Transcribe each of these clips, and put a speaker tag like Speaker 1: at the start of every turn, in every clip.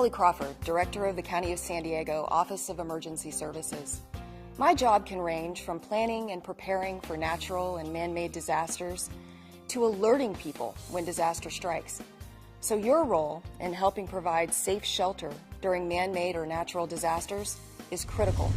Speaker 1: Kelly Crawford, Director of the County of San Diego Office of Emergency Services. My job can range from planning and preparing for natural and man-made disasters to alerting people when disaster strikes. So your role in helping provide safe shelter during man-made or natural disasters is critical.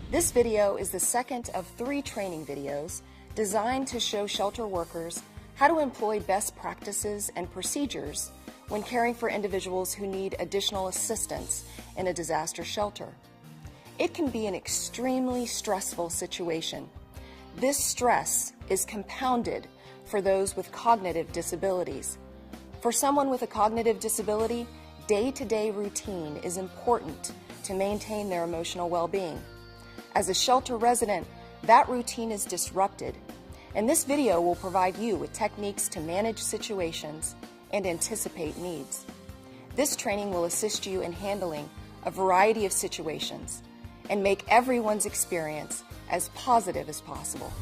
Speaker 1: This video is the second of 3 training videos designed to show shelter workers how to employ best practices and procedures when caring for individuals who need additional assistance in a disaster shelter. It can be an extremely stressful situation. This stress is compounded for those with cognitive disabilities. For someone with a cognitive disability, day-to-day routine is important to maintain their emotional well-being. As a shelter resident, that routine is disrupted, and this video will provide you with techniques to manage situations and anticipate needs. This training will assist you in handling a variety of situations and make everyone's experience as positive as possible.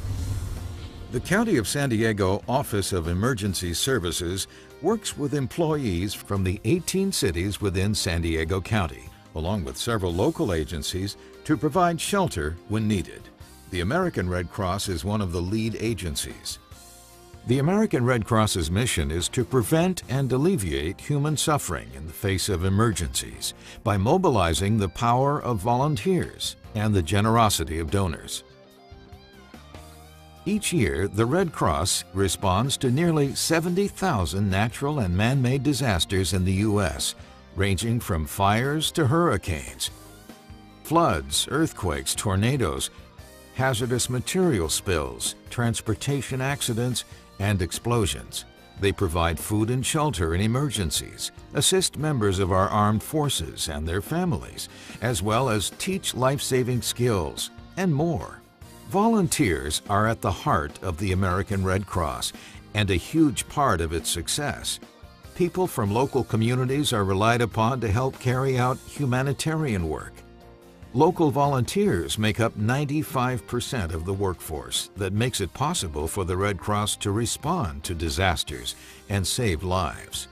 Speaker 2: The County of San Diego Office of Emergency Services works with employees from the 18 cities within San Diego County, along with several local agencies, to provide shelter when needed. The American Red Cross is one of the lead agencies. The American Red Cross's mission is to prevent and alleviate human suffering in the face of emergencies by mobilizing the power of volunteers and the generosity of donors. Each year, the Red Cross responds to nearly 70,000 natural and man-made disasters in the U.S., ranging from fires to hurricanes, floods, earthquakes, tornadoes, hazardous material spills, transportation accidents, and explosions. They provide food and shelter in emergencies, assist members of our armed forces and their families, as well as teach life-saving skills, and more. Volunteers are at the heart of the American Red Cross and a huge part of its success. People from local communities are relied upon to help carry out humanitarian work. Local volunteers make up 95% of the workforce that makes it possible for the Red Cross to respond to disasters and save lives.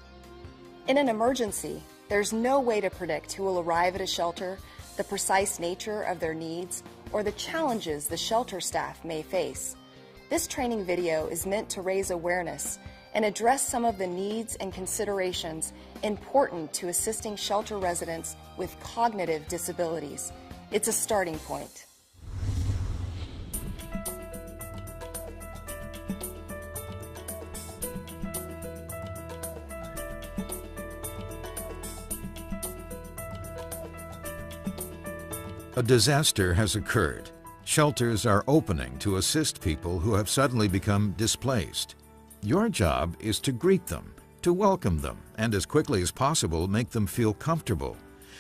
Speaker 1: In an emergency, there's no way to predict who will arrive at a shelter, the precise nature of their needs, or the challenges the shelter staff may face. This training video is meant to raise awareness and address some of the needs and considerations important to assisting shelter residents with cognitive disabilities. It's a starting point.
Speaker 2: A disaster has occurred. Shelters are opening to assist people who have suddenly become displaced. Your job is to greet them, to welcome them, and as quickly as possible make them feel comfortable.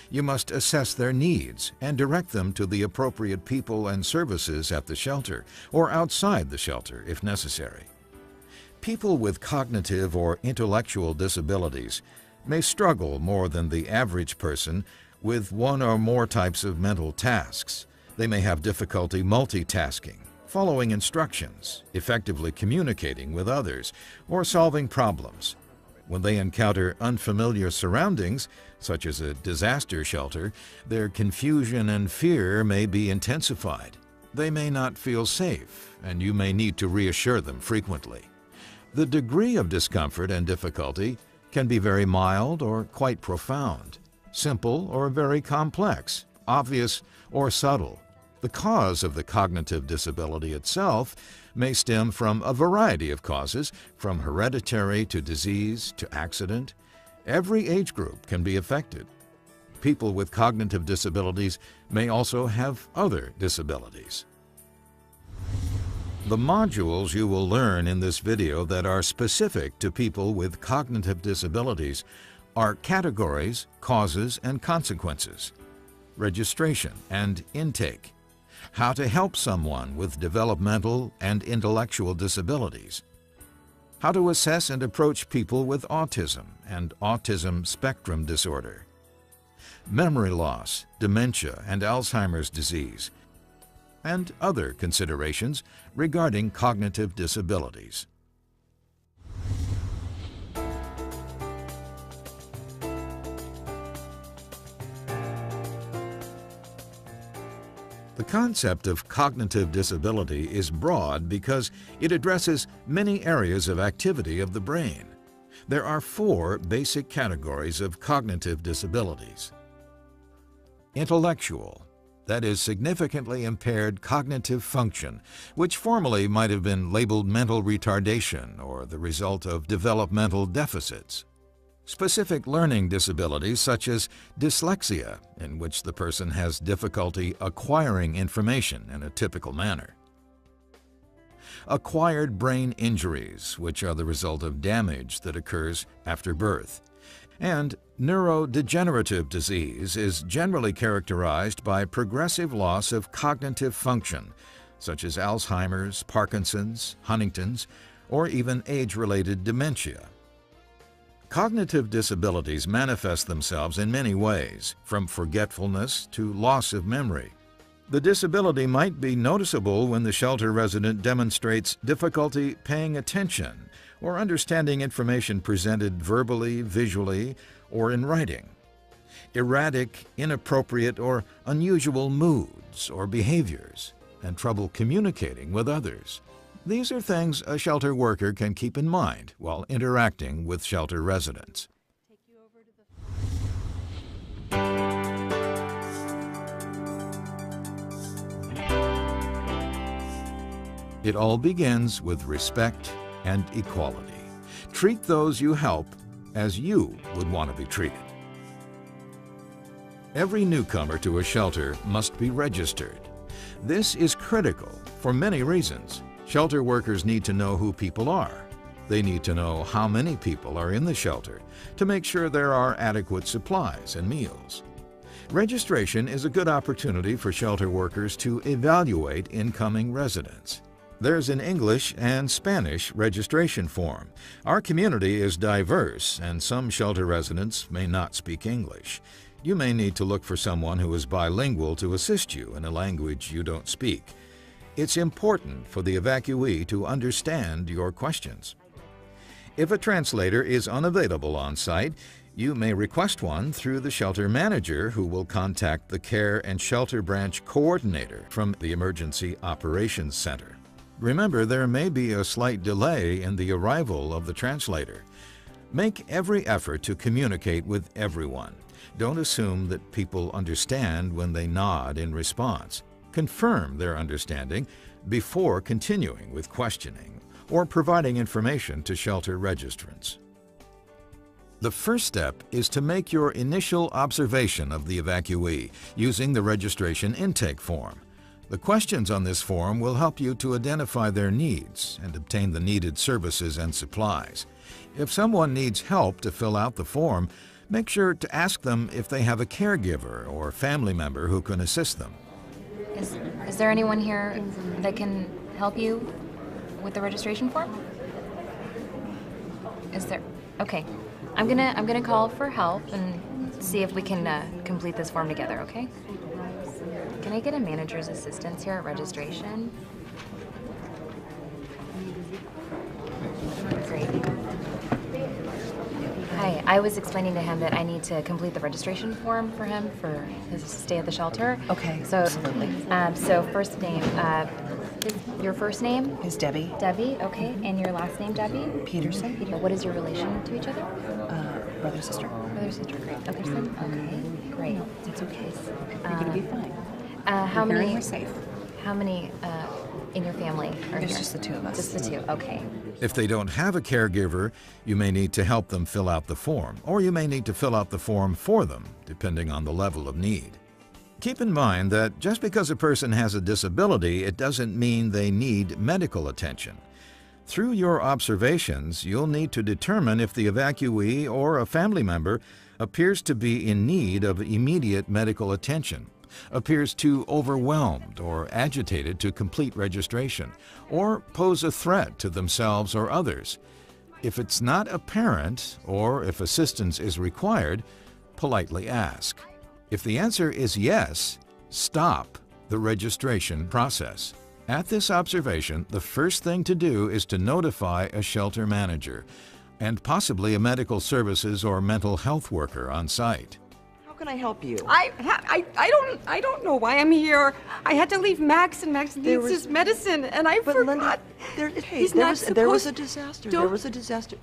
Speaker 2: You must assess their needs and direct them to the appropriate people and services at the shelter or outside the shelter if necessary. People with cognitive or intellectual disabilities may struggle more than the average person with one or more types of mental tasks. They may have difficulty multitasking, following instructions, effectively communicating with others, or solving problems. When they encounter unfamiliar surroundings, such as a disaster shelter, their confusion and fear may be intensified. They may not feel safe, and you may need to reassure them frequently. The degree of discomfort and difficulty can be very mild or quite profound, simple or very complex, obvious or subtle. The cause of the cognitive disability itself may stem from a variety of causes, from hereditary to disease to accident. Every age group can be affected. People with cognitive disabilities may also have other disabilities. The modules you will learn in this video that are specific to people with cognitive disabilities are categories, causes, and consequences, registration and intake, how to help someone with developmental and intellectual disabilities, how to assess and approach people with autism and autism spectrum disorder, memory loss, dementia, and Alzheimer's disease, and other considerations regarding cognitive disabilities. The concept of cognitive disability is broad because it addresses many areas of activity of the brain. There are 4 basic categories of cognitive disabilities. Intellectual, that is significantly impaired cognitive function, which formerly might have been labeled mental retardation or the result of developmental deficits. Specific learning disabilities such as dyslexia, in which the person has difficulty acquiring information in a typical manner. Acquired brain injuries, which are the result of damage that occurs after birth. And neurodegenerative disease is generally characterized by progressive loss of cognitive function, such as Alzheimer's, Parkinson's, Huntington's, or even age-related dementia. Cognitive disabilities manifest themselves in many ways, from forgetfulness to loss of memory. The disability might be noticeable when the shelter resident demonstrates difficulty paying attention or understanding information presented verbally, visually, or in writing. Erratic, inappropriate, or unusual moods or behaviors, and trouble communicating with others. These are things a shelter worker can keep in mind while interacting with shelter residents. It all begins with respect and equality. Treat those you help as you would want to be treated. Every newcomer to a shelter must be registered. This is critical for many reasons. Shelter workers need to know who people are. They need to know how many people are in the shelter to make sure there are adequate supplies and meals. Registration is a good opportunity for shelter workers to evaluate incoming residents. There's an English and Spanish registration form. Our community is diverse, and some shelter residents may not speak English. You may need to look for someone who is bilingual to assist you in a language you don't speak. It's important for the evacuee to understand your questions. If a translator is unavailable on site, you may request one through the shelter manager, who will contact the Care and Shelter Branch Coordinator from the Emergency Operations Center. Remember, there may be a slight delay in the arrival of the translator. Make every effort to communicate with everyone. Don't assume that people understand when they nod in response. Confirm their understanding before continuing with questioning or providing information to shelter registrants. The first step is to make your initial observation of the evacuee using the registration intake form. The questions on this form will help you to identify their needs and obtain the needed services and supplies. If someone needs help to fill out the form, make sure to ask them if they have a caregiver or family member who can assist them.
Speaker 3: Is there anyone here that can help you with the registration form? Is there? Okay. I'm gonna call for help and see if we can complete this form together, okay? Can I get a manager's assistance here at registration? Great. Hi, I was explaining to him that I need to complete the registration form for him for his stay at the shelter.
Speaker 4: Okay,
Speaker 3: so,
Speaker 4: absolutely.
Speaker 3: So first name, your first name?
Speaker 4: Is Debbie.
Speaker 3: Debbie, okay. And your last name, Debbie?
Speaker 4: Peterson.
Speaker 3: Peter. What is your relation to each other?
Speaker 4: Brother, sister.
Speaker 3: Brother, sister, great. Anderson? Okay, great.
Speaker 4: It's okay. You're going to be fine.
Speaker 3: How many?
Speaker 4: We're safe.
Speaker 3: How many in your family are
Speaker 4: There's
Speaker 3: here?
Speaker 4: just the two of us.
Speaker 3: Just the two, okay.
Speaker 2: If they don't have a caregiver, you may need to help them fill out the form, or you may need to fill out the form for them, depending on the level of need. Keep in mind that just because a person has a disability, it doesn't mean they need medical attention. Through your observations, you'll need to determine if the evacuee or a family member appears to be in need of immediate medical attention, appears too overwhelmed or agitated to complete registration, or pose a threat to themselves or others. If it's not apparent, or if assistance is required, politely ask. If the answer is yes, stop the registration process. At this observation, the first thing to do is to notify a shelter manager and possibly a medical services or mental health worker on site.
Speaker 1: How
Speaker 5: can I help you?
Speaker 6: I don't know why I'm here. I had to leave Max, and Max needs his medicine, and I forgot.
Speaker 5: Linda, there was a disaster. There was a disaster.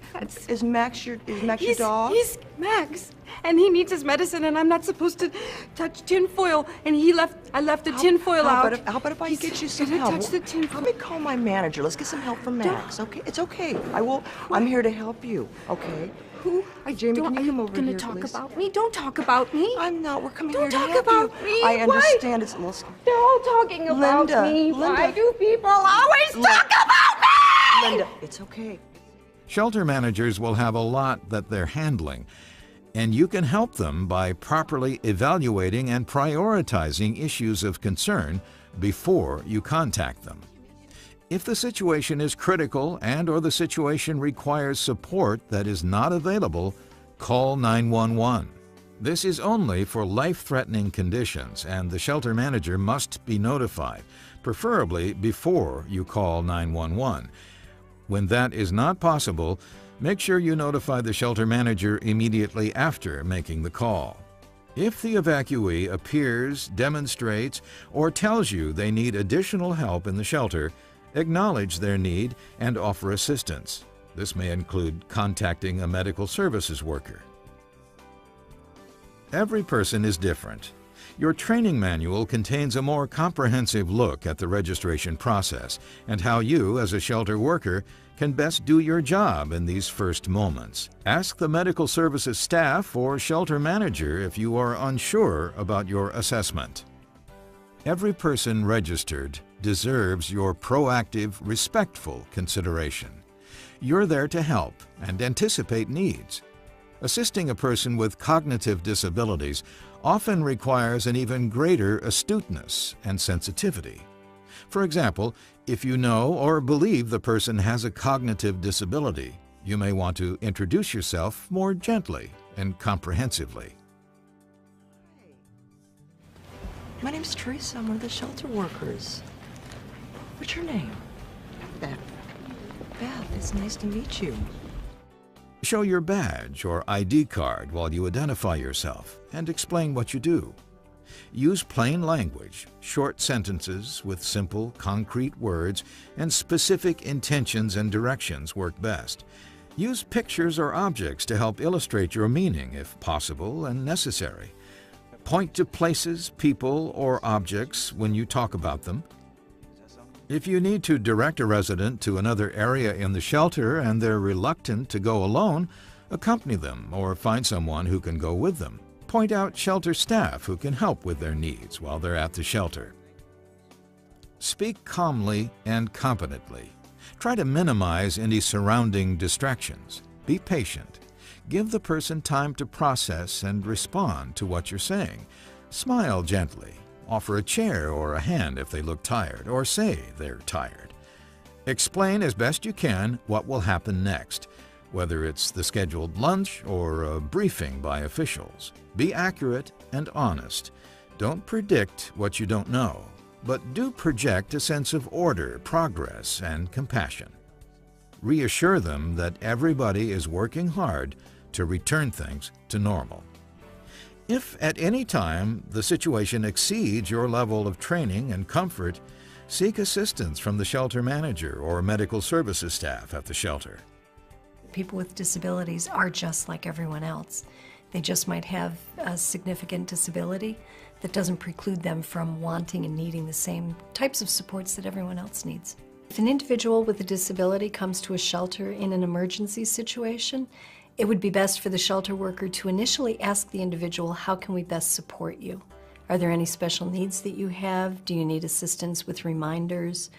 Speaker 5: Is Max your dog?
Speaker 6: He's Max, and he needs his medicine, and I'm not supposed to touch tinfoil. And I left the tinfoil out.
Speaker 5: How about if I get you some
Speaker 6: gonna
Speaker 5: help?
Speaker 6: touch the tinfoil.
Speaker 5: Let me call my manager. Let's get some help from Max. Okay, it's okay. I'm here to help you. Okay.
Speaker 6: Who?
Speaker 5: Jamie, can you come over here,
Speaker 6: Gonna talk
Speaker 5: please?
Speaker 6: about me? Don't talk about me.
Speaker 5: I'm not. We're coming
Speaker 6: Don't
Speaker 5: here to
Speaker 6: talk
Speaker 5: help
Speaker 6: about
Speaker 5: you.
Speaker 6: me.
Speaker 5: I understand
Speaker 6: Why?
Speaker 5: it's a little scary.
Speaker 6: They're all talking about me. Why
Speaker 5: Linda.
Speaker 6: do people always talk about me?
Speaker 5: Linda, it's okay.
Speaker 2: Shelter managers will have a lot that they're handling, and you can help them by properly evaluating and prioritizing issues of concern before you contact them. If the situation is critical and/or the situation requires support that is not available, call 911. This is only for life-threatening conditions, and the shelter manager must be notified, preferably before you call 911. When that is not possible, make sure you notify the shelter manager immediately after making the call. If the evacuee appears, demonstrates, or tells you they need additional help in the shelter, acknowledge their need and offer assistance. This may include contacting a medical services worker. Every person is different. Your training manual contains a more comprehensive look at the registration process and how you, as a shelter worker, can best do your job in these first moments. Ask the medical services staff or shelter manager if you are unsure about your assessment. Every person registered deserves your proactive, respectful consideration. You're there to help and anticipate needs. Assisting a person with cognitive disabilities often requires an even greater astuteness and sensitivity. For example, if you know or believe the person has a cognitive disability, you may want to introduce yourself more gently and comprehensively.
Speaker 5: My name's Teresa. I'm one of the shelter workers. What's your name?
Speaker 4: Beth.
Speaker 5: Beth, it's nice to meet you.
Speaker 2: Show your badge or ID card while you identify yourself and explain what you do. Use plain language, short sentences with simple, concrete words, and specific intentions and directions work best. Use pictures or objects to help illustrate your meaning if possible and necessary. Point to places, people, or objects when you talk about them. If you need to direct a resident to another area in the shelter and they're reluctant to go alone, accompany them or find someone who can go with them. Point out shelter staff who can help with their needs while they're at the shelter. Speak calmly and competently. Try to minimize any surrounding distractions. Be patient. Give the person time to process and respond to what you're saying. Smile gently. Offer a chair or a hand if they look tired, or say they're tired. Explain as best you can what will happen next, whether it's the scheduled lunch or a briefing by officials. Be accurate and honest. Don't predict what you don't know, but do project a sense of order, progress, and compassion. Reassure them that everybody is working hard to return things to normal. If at any time the situation exceeds your level of training and comfort, seek assistance from the shelter manager or medical services staff at the shelter.
Speaker 7: People with disabilities are just like everyone else. They just might have a significant disability that doesn't preclude them from wanting and needing the same types of supports that everyone else needs. If an individual with a disability comes to a shelter in an emergency situation, it would be best for the shelter worker to initially ask the individual, how can we best support you? Are there any special needs that you have? Do you need assistance with reminders?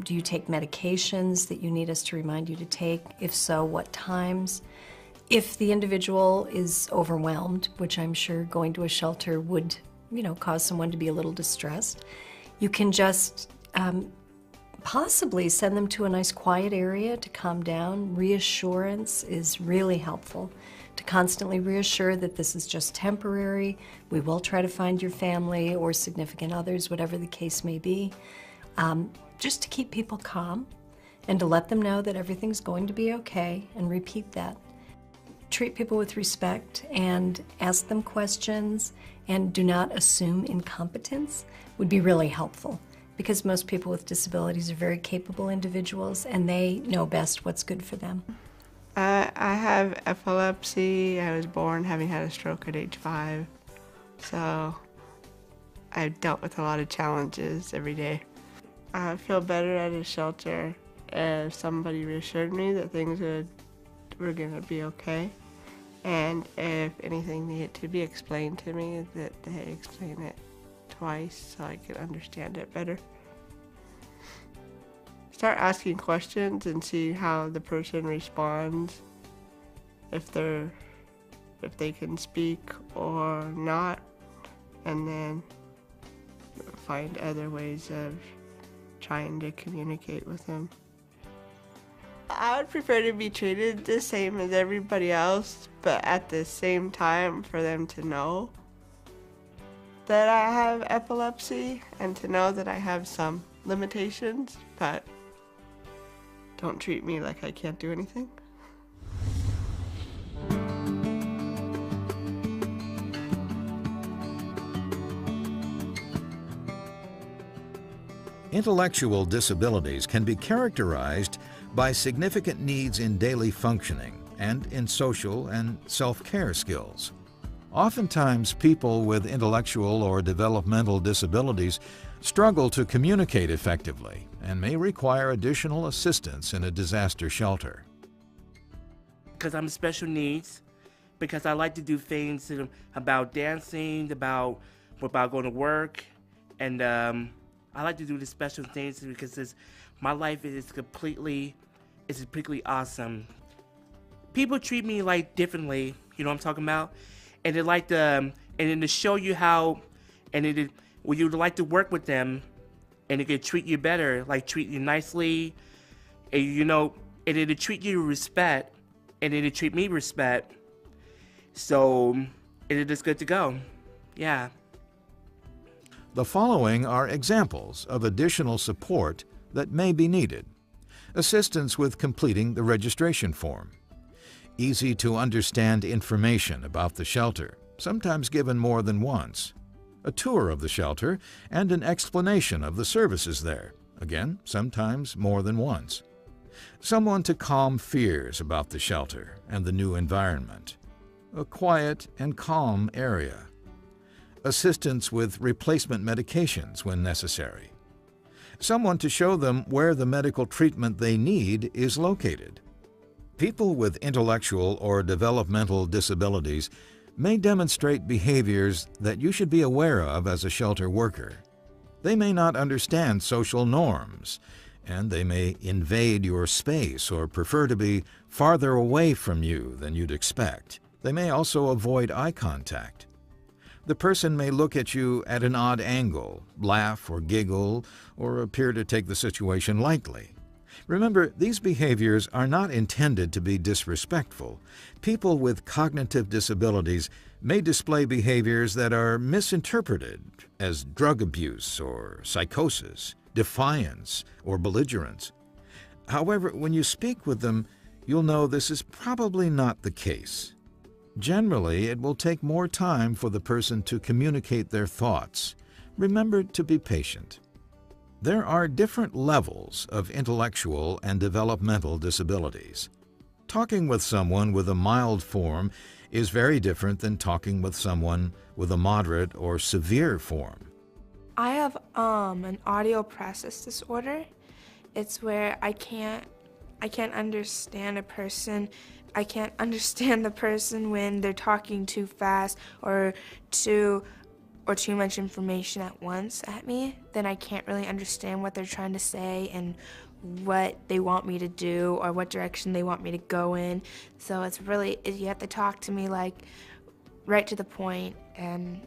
Speaker 7: Do you take medications that you need us to remind you to take? If so, what times? If the individual is overwhelmed, which I'm sure going to a shelter would, cause someone to be a little distressed, you can just possibly send them to a nice quiet area to calm down. Reassurance is really helpful, to constantly reassure that this is just temporary. We will try to find your family or significant others, whatever the case may be. Just to keep people calm and to let them know that everything's going to be okay, and repeat that. treat people with respect and ask them questions and do not assume incompetence would be really helpful, because most people with disabilities are very capable individuals and they know best what's good for them.
Speaker 8: I have epilepsy. I was born having had a stroke at age 5, so I've dealt with a lot of challenges every day. I feel better at a shelter if somebody reassured me that things were going to be okay, and if anything needed to be explained to me, that they explain it twice so I can understand it better. Start asking questions and see how the person responds, if they can speak or not, and then find other ways of trying to communicate with them. I would prefer to be treated the same as everybody else, but at the same time for them to know that I have epilepsy and to know that I have some limitations, but don't treat me like I can't do anything.
Speaker 2: Intellectual disabilities can be characterized by significant needs in daily functioning and in social and self-care skills. Oftentimes, people with intellectual or developmental disabilities struggle to communicate effectively and may require additional assistance in a disaster shelter.
Speaker 9: Because I'm special needs, because I like to do things about dancing, about going to work, and I like to do the special things because my life is completely awesome. People treat me like differently, you know what I'm talking about? And they like to, and then to show you how, and when you like to work with them, and they can treat you better, like treat you nicely, and and then to treat you with respect, and then to treat me with respect. So it is good to go, yeah.
Speaker 2: The following are examples of additional support that may be needed. Assistance with completing the registration form. Easy to understand information about the shelter, sometimes given more than once. A tour of the shelter and an explanation of the services there, again, sometimes more than once. Someone to calm fears about the shelter and the new environment. A quiet and calm area. Assistance with replacement medications when necessary. Someone to show them where the medical treatment they need is located. People with intellectual or developmental disabilities may demonstrate behaviors that you should be aware of as a shelter worker. They may not understand social norms, and they may invade your space or prefer to be farther away from you than you'd expect. They may also avoid eye contact. The person may look at you at an odd angle, laugh or giggle, or appear to take the situation lightly. Remember, these behaviors are not intended to be disrespectful. People with cognitive disabilities may display behaviors that are misinterpreted as drug abuse or psychosis, defiance, or belligerence. However, when you speak with them, you'll know this is probably not the case. Generally, it will take more time for the person to communicate their thoughts. Remember to be patient. There are different levels of intellectual and developmental disabilities. Talking with someone with a mild form is very different than talking with someone with a moderate or severe form.
Speaker 10: I have an audio process disorder. It's where I can't understand a person. I can't understand the person when they're talking too fast or too much information at once at me. Then I can't really understand what they're trying to say and what they want me to do or what direction they want me to go in. So it's really, you have to talk to me like right to the point and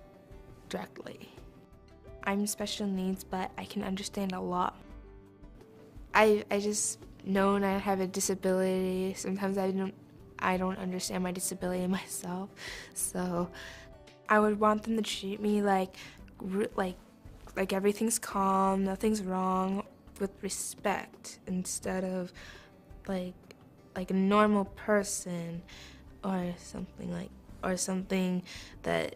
Speaker 10: directly. I'm special needs, but I can understand a lot. I just know I have a disability. Sometimes I don't understand my disability myself. So I would want them to treat me like everything's calm, nothing's wrong, with respect instead of like a normal person. or something that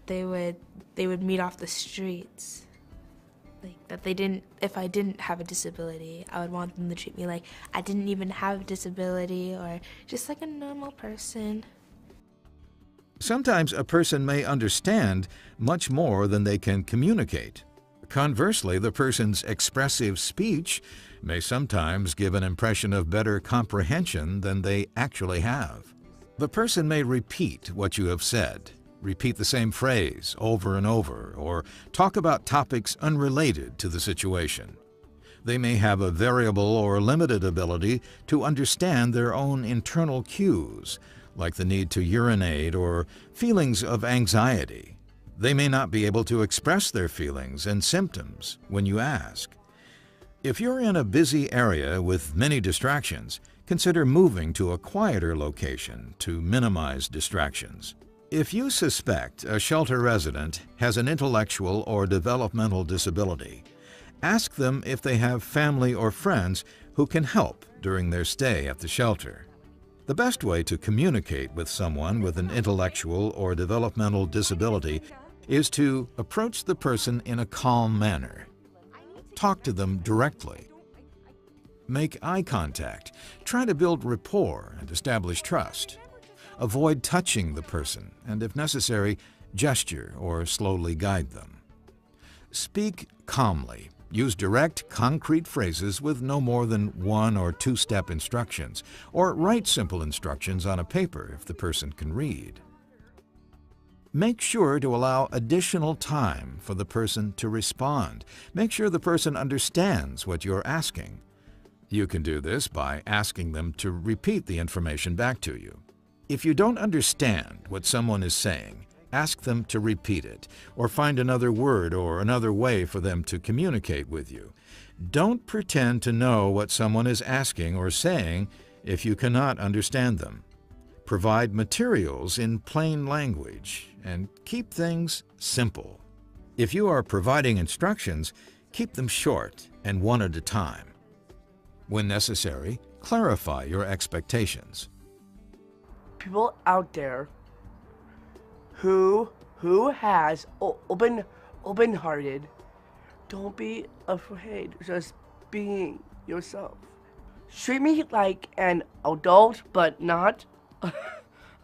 Speaker 10: they would meet off the streets. Like that they didn't, if I didn't have a disability, I would want them to treat me like I didn't even have a disability, or just like a normal person.
Speaker 2: Sometimes a person may understand much more than they can communicate. Conversely, the person's expressive speech may sometimes give an impression of better comprehension than they actually have. The person may repeat what you have said, repeat the same phrase over and over, or talk about topics unrelated to the situation. They may have a variable or limited ability to understand their own internal cues, like the need to urinate or feelings of anxiety. They may not be able to express their feelings and symptoms when you ask. If you're in a busy area with many distractions, consider moving to a quieter location to minimize distractions. If you suspect a shelter resident has an intellectual or developmental disability, ask them if they have family or friends who can help during their stay at the shelter. The best way to communicate with someone with an intellectual or developmental disability is to approach the person in a calm manner. Talk to them directly. Make eye contact. Try to build rapport and establish trust. Avoid touching the person, and if necessary, gesture or slowly guide them. Speak calmly. Use direct, concrete phrases with no more than 1 or 2-step instructions, or write simple instructions on a paper if the person can read. Make sure to allow additional time for the person to respond. Make sure the person understands what you're asking. You can do this by asking them to repeat the information back to you. If you don't understand what someone is saying, ask them to repeat it, or find another word or another way for them to communicate with you. Don't pretend to know what someone is asking or saying if you cannot understand them. Provide materials in plain language and keep things simple. If you are providing instructions, keep them short and one at a time. When necessary, clarify your expectations.
Speaker 8: People out there who has open-hearted, don't be afraid, just being yourself. Treat me like an adult, but not.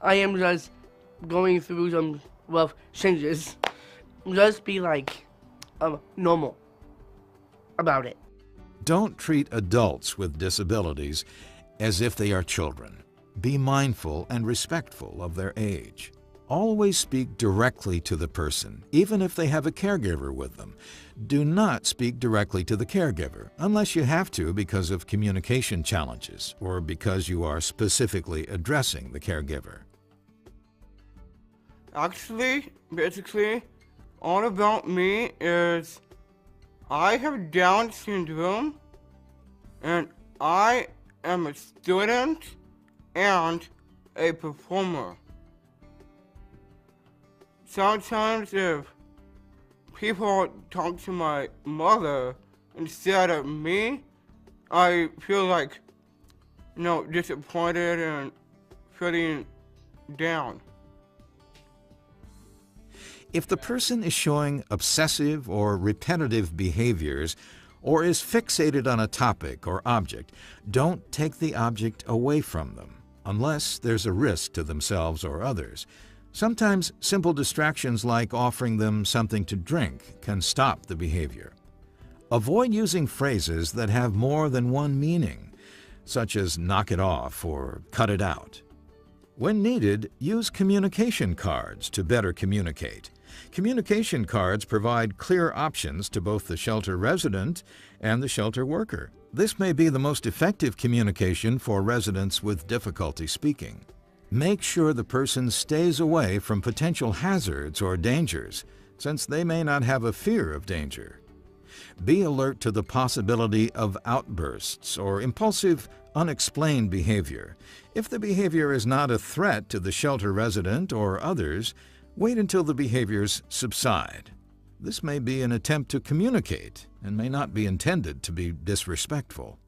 Speaker 8: I am just going through some rough changes. Just be like normal about it.
Speaker 2: Don't treat adults with disabilities as if they are children. Be mindful and respectful of their age. Always speak directly to the person, even if they have a caregiver with them. Do not speak directly to the caregiver, unless you have to because of communication challenges or because you are specifically addressing the caregiver.
Speaker 11: Actually, basically, all about me is I have Down syndrome, and I am a student and a performer. Sometimes if people talk to my mother instead of me, I feel like, disappointed and feeling down.
Speaker 2: If the person is showing obsessive or repetitive behaviors or is fixated on a topic or object, don't take the object away from them unless there's a risk to themselves or others. Sometimes simple distractions like offering them something to drink can stop the behavior. Avoid using phrases that have more than one meaning, such as knock it off or cut it out. When needed, use communication cards to better communicate. Communication cards provide clear options to both the shelter resident and the shelter worker. This may be the most effective communication for residents with difficulty speaking. Make sure the person stays away from potential hazards or dangers, since they may not have a fear of danger. Be alert to the possibility of outbursts or impulsive, unexplained behavior. If the behavior is not a threat to the shelter resident or others, wait until the behaviors subside. This may be an attempt to communicate and may not be intended to be disrespectful.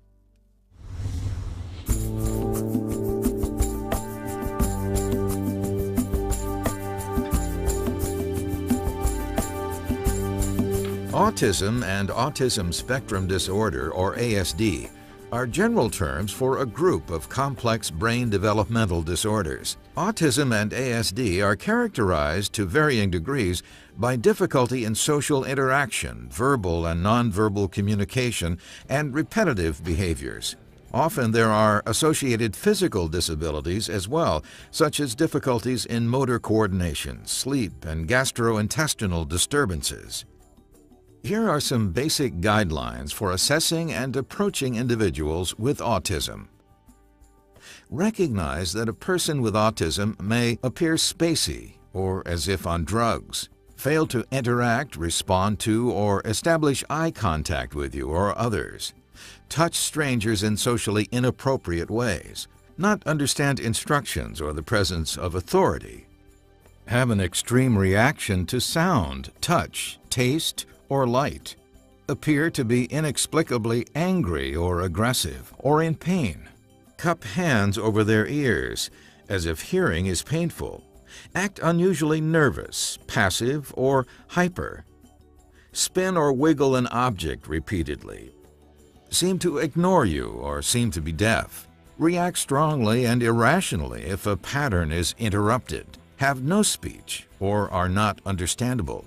Speaker 2: Autism and autism spectrum disorder, or ASD, are general terms for a group of complex brain developmental disorders. Autism and ASD are characterized to varying degrees by difficulty in social interaction, verbal and nonverbal communication, and repetitive behaviors. Often there are associated physical disabilities as well, such as difficulties in motor coordination, sleep, and gastrointestinal disturbances. Here are some basic guidelines for assessing and approaching individuals with autism. Recognize that a person with autism may appear spacey or as if on drugs, fail to interact, respond to, or establish eye contact with you or others, touch strangers in socially inappropriate ways, not understand instructions or the presence of authority, have an extreme reaction to sound, touch, taste, or light, appear to be inexplicably angry or aggressive or in pain, cup hands over their ears as if hearing is painful, act unusually nervous, passive, or hyper, spin or wiggle an object repeatedly, seem to ignore you or seem to be deaf, react strongly and irrationally if a pattern is interrupted, have no speech, or are not understandable.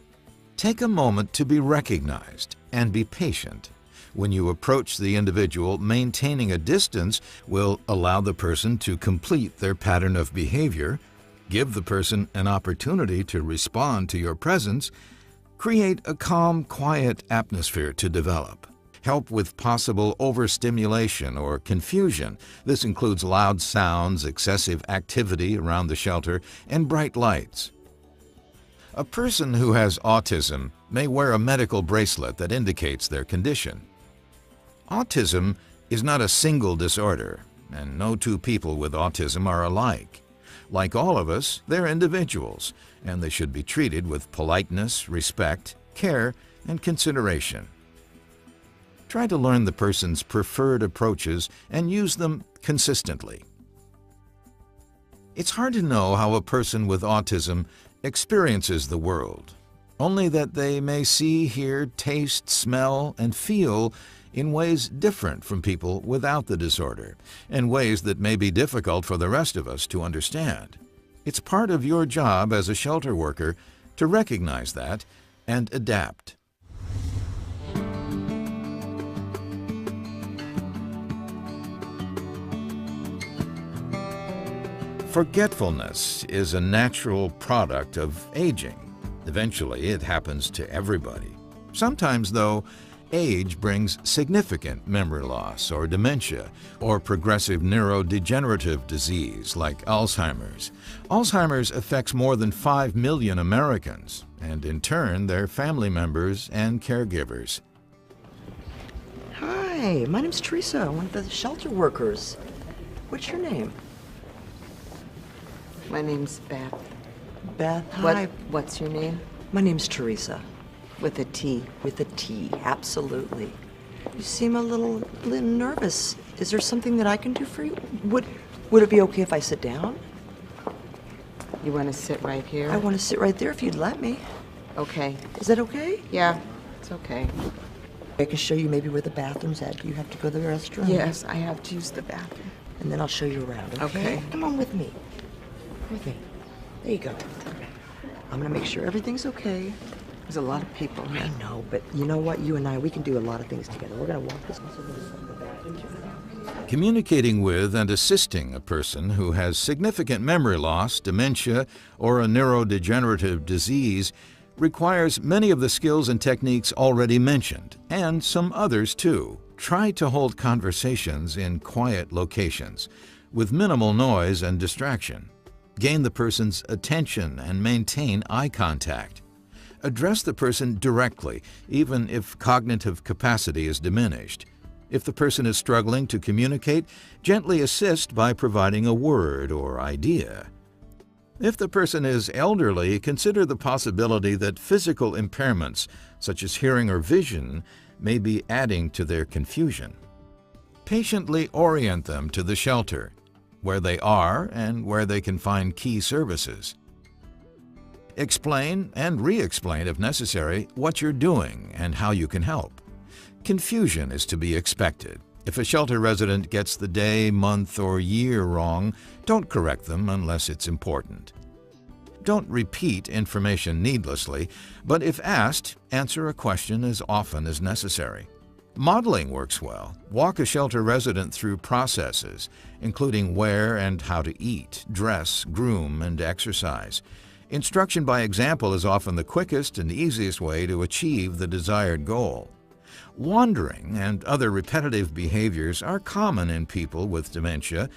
Speaker 2: Take a moment to be recognized and be patient. When you approach the individual, maintaining a distance will allow the person to complete their pattern of behavior, give the person an opportunity to respond to your presence, create a calm, quiet atmosphere to develop. Help with possible overstimulation or confusion. This includes loud sounds, excessive activity around the shelter, and bright lights. A person who has autism may wear a medical bracelet that indicates their condition. Autism is not a single disorder, and no two people with autism are alike. Like all of us, they're individuals, and they should be treated with politeness, respect, care, and consideration. Try to learn the person's preferred approaches and use them consistently. It's hard to know how a person with autism experiences the world, only that they may see, hear, taste, smell, and feel in ways different from people without the disorder, and ways that may be difficult for the rest of us to understand. It's part of your job as a shelter worker to recognize that and adapt. Forgetfulness is a natural product of aging. Eventually, it happens to everybody. Sometimes, though, age brings significant memory loss or dementia or progressive neurodegenerative disease like Alzheimer's. Alzheimer's affects more than 5 million Americans, and in turn, their family members and caregivers.
Speaker 5: Hi, my name's Teresa, one of the shelter workers. What's your name?
Speaker 12: My name's Beth.
Speaker 5: Beth, hi.
Speaker 12: What's your name?
Speaker 5: My name's Teresa.
Speaker 12: With a T.
Speaker 5: With a T, absolutely. You seem a little nervous. Is there something that I can do for you? Would it be okay if I sit down?
Speaker 12: You want to sit right here?
Speaker 5: I want to sit right there if you'd let me.
Speaker 12: Okay.
Speaker 5: Is that okay?
Speaker 12: Yeah, it's okay.
Speaker 5: I can show you maybe where the bathroom's at. Do you have to go to the restroom?
Speaker 12: Yes, I have to use the bathroom.
Speaker 5: And then I'll show you around, okay?
Speaker 12: Okay.
Speaker 5: Come on with me. With me. There you go. I'm gonna make sure everything's okay.
Speaker 12: There's a lot of people here.
Speaker 5: I know, but you know what? You and I, we can do a lot of things together. We're gonna walk this.
Speaker 2: Communicating with and assisting a person who has significant memory loss, dementia, or a neurodegenerative disease requires many of the skills and techniques already mentioned, and some others too. Try to hold conversations in quiet locations, with minimal noise and distraction. Gain the person's attention and maintain eye contact. Address the person directly, even if cognitive capacity is diminished. If the person is struggling to communicate, gently assist by providing a word or idea. If the person is elderly, consider the possibility that physical impairments, such as hearing or vision, may be adding to their confusion. Patiently orient them to the shelter, where they are and where they can find key services. Explain and re-explain if necessary what you're doing and how you can help. Confusion is to be expected. If a shelter resident gets the day, month, or year wrong, don't correct them unless it's important. Don't repeat information needlessly, but if asked, answer a question as often as necessary. Modeling works well. Walk a shelter resident through processes, including where and how to eat, dress, groom, and exercise. Instruction by example is often the quickest and easiest way to achieve the desired goal. Wandering and other repetitive behaviors are common in people with dementia.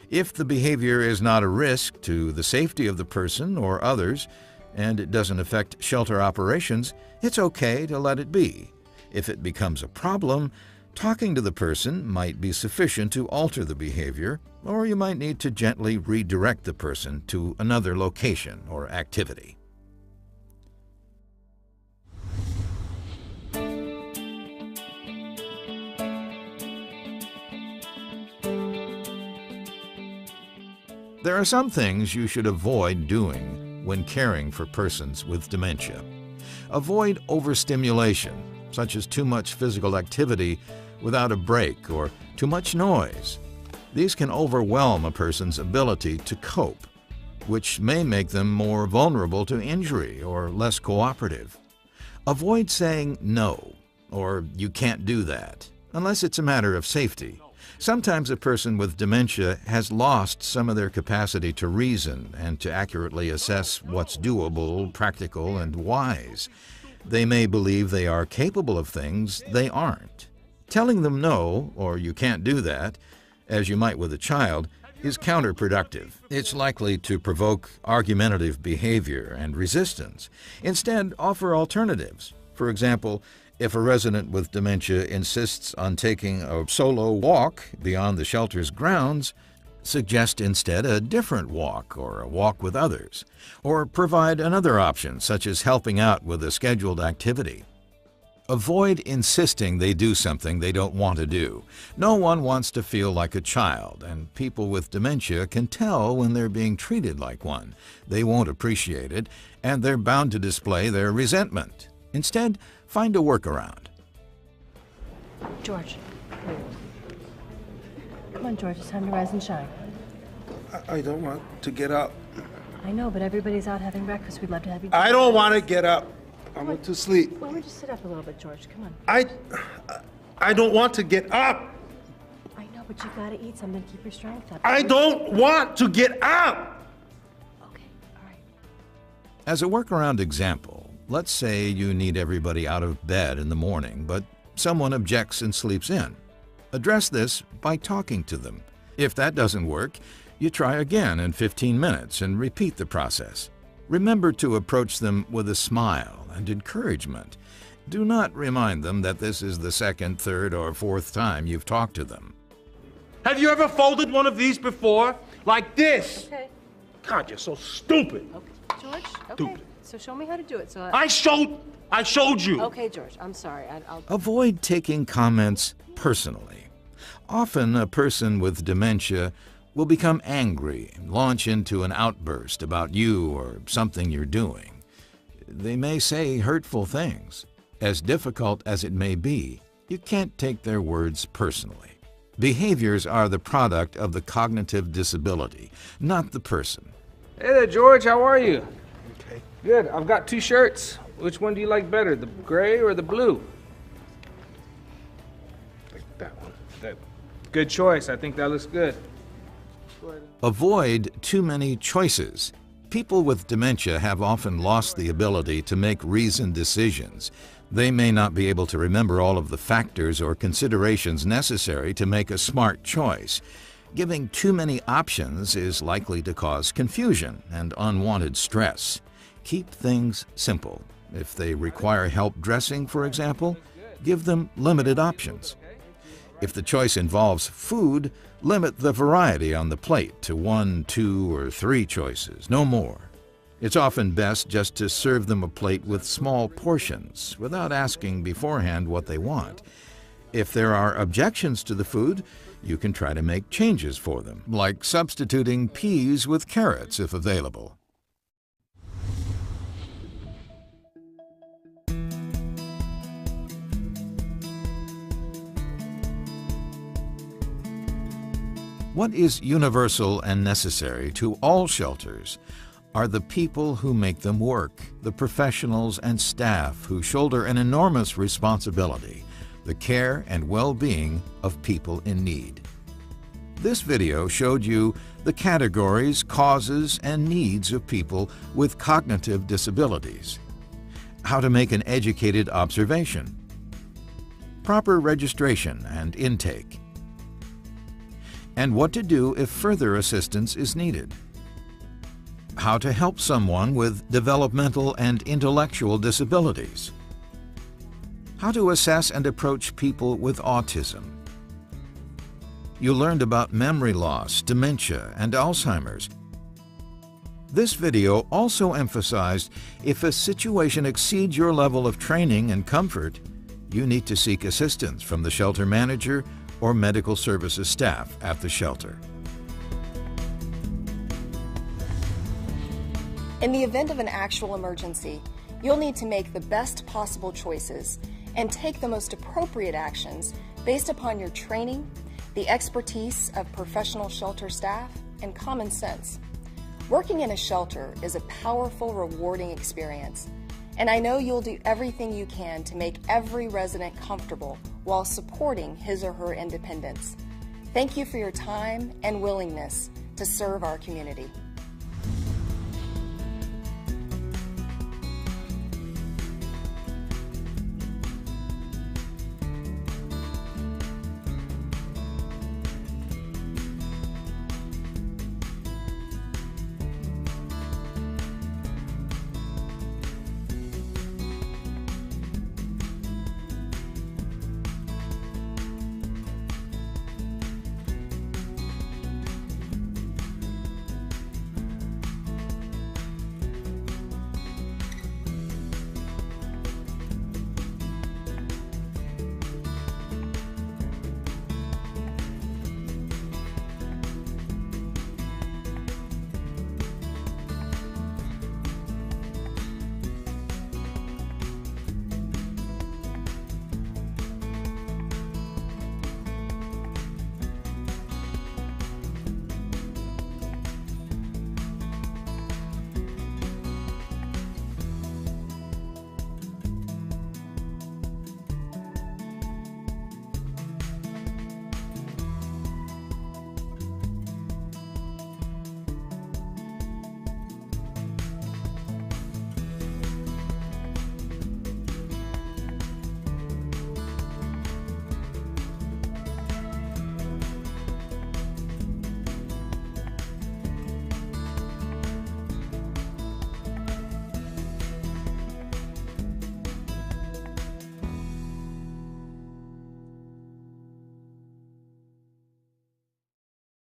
Speaker 2: If the behavior is not a risk to the safety of the person or others, and it doesn't affect shelter operations, it's okay to let it be. If it becomes a problem, talking to the person might be sufficient to alter the behavior, or you might need to gently redirect the person to another location or activity. There are some things you should avoid doing when caring for persons with dementia. Avoid overstimulation, such as too much physical activity without a break or too much noise. These can overwhelm a person's ability to cope, which may make them more vulnerable to injury or less cooperative. Avoid saying no or you can't do that, unless it's a matter of safety. Sometimes a person with dementia has lost some of their capacity to reason and to accurately assess what's doable, practical, and wise. They may believe they are capable of things they aren't. Telling them no, or you can't do that, as you might with a child, is counterproductive. It's likely to provoke argumentative behavior and resistance. Instead, offer alternatives. For example, if a resident with dementia insists on taking a solo walk beyond the shelter's grounds, suggest instead a different walk or a walk with others, or provide another option such as helping out with a scheduled activity. Avoid insisting they do something they don't want to do. No one wants to feel like a child, and people with dementia can tell when they're being treated like one. They won't appreciate it, and they're bound to display their resentment. Instead, find a workaround.
Speaker 4: George. Come on, George. It's time to rise and shine.
Speaker 13: I don't want to get up.
Speaker 4: I know, but everybody's out having breakfast. We'd love to have you.
Speaker 13: I don't want to get up. I want to sleep.
Speaker 4: Why don't we just sit up a little bit, George? Come on.
Speaker 13: I don't want to get up.
Speaker 4: I know, but you've got to eat something to keep your strength up.
Speaker 13: I don't want to get up.
Speaker 4: Okay, all right.
Speaker 2: As a workaround example, let's say you need everybody out of bed in the morning, but someone objects and sleeps in. Address this by talking to them. If that doesn't work, you try again in 15 minutes and repeat the process. Remember to approach them with a smile and encouragement. Do not remind them that this is the second, third, or fourth time you've talked to them.
Speaker 13: Have you ever folded one of these before? Like this?
Speaker 4: Okay.
Speaker 13: God, you're so stupid.
Speaker 4: Okay, George. Okay.
Speaker 13: Stupid.
Speaker 4: So show me how to do it. So
Speaker 13: I showed you.
Speaker 4: Okay, George. I'm sorry. I'll.
Speaker 2: Avoid taking comments personally. Often a person with dementia will become angry and launch into an outburst about you or something you're doing. They may say hurtful things. As difficult as it may be, you can't take their words personally. Behaviors are the product of the cognitive disability, not the person.
Speaker 14: Hey there, George. How are you? Okay. Good. I've got 2 shirts. Which one do you like better, the gray or the blue? Like that one. Good choice. I think that looks good.
Speaker 2: Avoid too many choices. People with dementia have often lost the ability to make reasoned decisions. They may not be able to remember all of the factors or considerations necessary to make a smart choice. Giving too many options is likely to cause confusion and unwanted stress. Keep things simple. If they require help dressing, for example, give them limited options. If the choice involves food, limit the variety on the plate to 1, 2, or 3 choices, no more. It's often best just to serve them a plate with small portions without asking beforehand what they want. If there are objections to the food, you can try to make changes for them, like substituting peas with carrots if available. What is universal and necessary to all shelters are the people who make them work, the professionals and staff who shoulder an enormous responsibility, the care and well-being of people in need. This video showed you the categories, causes, and needs of people with cognitive disabilities, how to make an educated observation, proper registration and intake, and what to do if further assistance is needed, how to help someone with developmental and intellectual disabilities, how to assess and approach people with autism. You learned about memory loss, dementia, and Alzheimer's. This video also emphasized if a situation exceeds your level of training and comfort, you need to seek assistance from the shelter manager or medical services staff at the shelter.
Speaker 1: In the event of an actual emergency, you'll need to make the best possible choices and take the most appropriate actions based upon your training, the expertise of professional shelter staff, and common sense. Working in a shelter is a powerful, rewarding experience, and I know you'll do everything you can to make every resident comfortable while supporting his or her independence. Thank you for your time and willingness to serve our community.